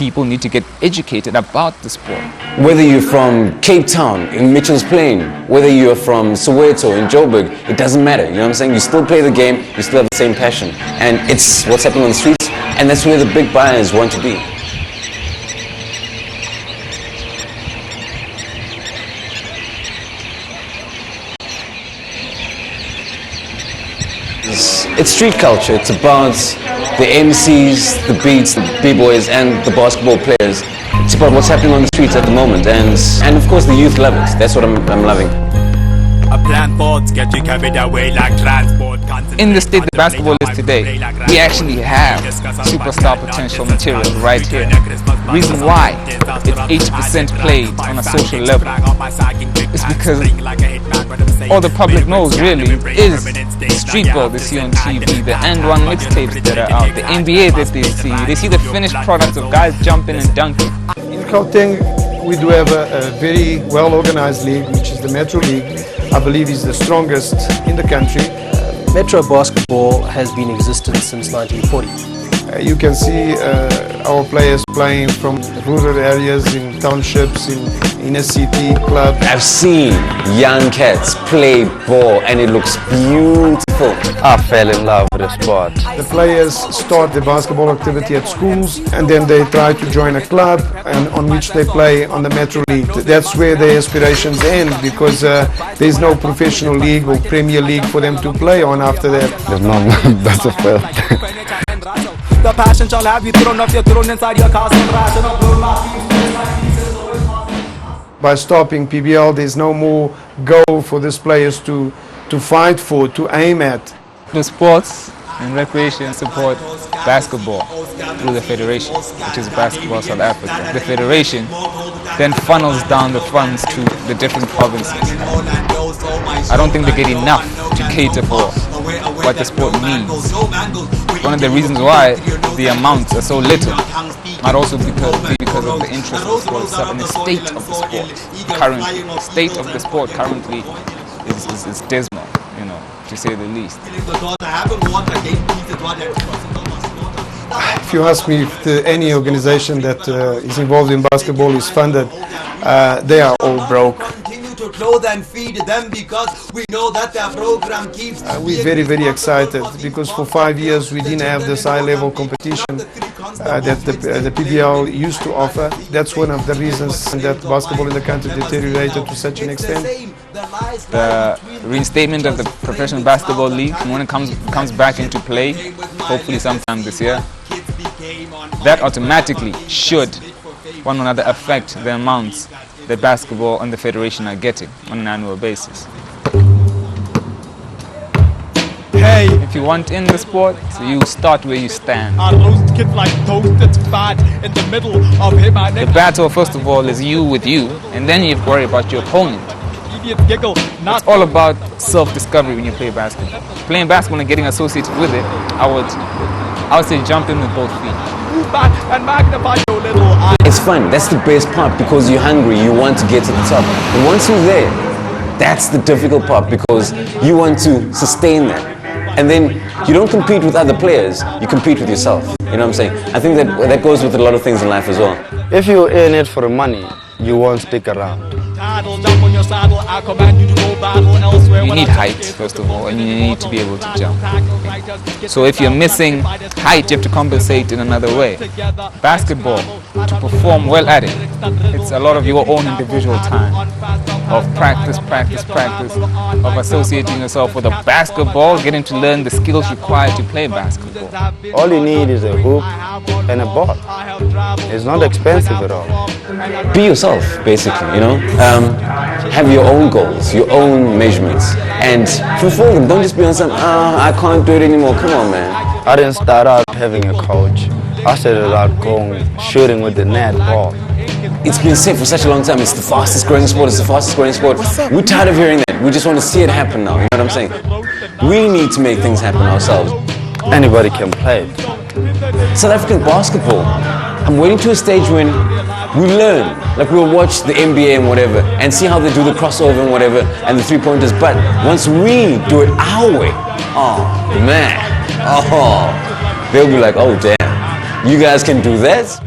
People need to get educated about the sport. Whether you're from Cape Town, in Mitchell's Plain, whether you're from Soweto, in Joburg, it doesn't matter, you know what I'm saying? You still play the game, you still have the same passion. And it's what's happening on the streets, and that's where the big buyers want to be. It's street culture. It's about the MCs, the beats, the b-boys, and the basketball players. It's about what's happening on the streets at the moment, and of course the youth love it. That's what I'm loving. In the state that basketball is today, we actually have superstar potential material right here. Reason why it's 80% played on a social level is because all the public knows really is the street ball they see on TV, the and one mixtapes that are out, the NBA that they see the finished product of guys jumping and dunking. In Gauteng, we do have a very well organized league, which is the Metro League. I believe is the strongest in the country. Metro basketball has been in existence since 1940. You can see our players playing from rural areas, in townships, in inner city clubs. I've seen young cats play ball and it looks beautiful. I fell in love with the sport. The players start the basketball activity at schools and then they try to join a club and on which they play on the Metro League. That's where their aspirations end because there's no professional league or Premier League for them to play on after that. There's no better field. The passion shall have you thrown off your throne inside your castle. By stopping PBL, there's no more goal for these players to fight for, to aim at. The sports and recreation support basketball through the federation, which is Basketball South Africa. The federation then funnels down the funds to the different provinces. I don't think they get enough to cater for what the sport needs. One of the reasons why the amounts are so little might also be because of the interest of the sport itself and the state of the sport currently. The state of the sport currently is dismal, you know, to say the least. If you ask me if any organization that is involved in basketball is funded, they are all broke. To clothe and feed them because we know that their program keeps we're very, very excited because for 5 years we didn't have this high-level competition that the PBL used to offer. That's one of the reasons that basketball in the country deteriorated to such an extent. The reinstatement of the Professional Basketball League, when it comes back into play, hopefully sometime this year, that automatically should one another affect the amounts that basketball and the federation are getting on an annual basis. Hey, if you want in the sport, so you start where you stand. The battle, first of all, is you with you, and then you have to worry about your opponent. It's all about self-discovery when you play basketball. Playing basketball and getting associated with it, I would say jump in with both feet. It's fun. That's the best part because you're hungry. You want to get to the top. And once you're there, that's the difficult part because you want to sustain that. And then you don't compete with other players. You compete with yourself. You know what I'm saying? I think that goes with a lot of things in life as well. If you're in it for the money, you won't stick around. You need height, first of all, and you need to be able to jump. So if you're missing height, you have to compensate in another way. Basketball, to perform well at it, it's a lot of your own individual time, of practice, of associating yourself with a basketball, getting to learn the skills required to play basketball. All you need is a hoop and a ball. It's not expensive at all. Be yourself, basically, you know. Have your own goals, your own measurements, and fulfill them. Don't just be on some, I can't do it anymore. Come on, man. I didn't start out having a coach. I started out going shooting with the net ball. It's been said for such a long time, it's the fastest growing sport, it's the fastest growing sport. We're tired of hearing that. We just want to see it happen now, you know what I'm saying? We need to make things happen ourselves. Anybody can play. South African basketball, I'm waiting to a stage when we learn, like we'll watch the NBA and whatever, and see how they do the crossover and whatever, and the three-pointers, but once we do it our way, oh man, they'll be like, oh damn, you guys can do that?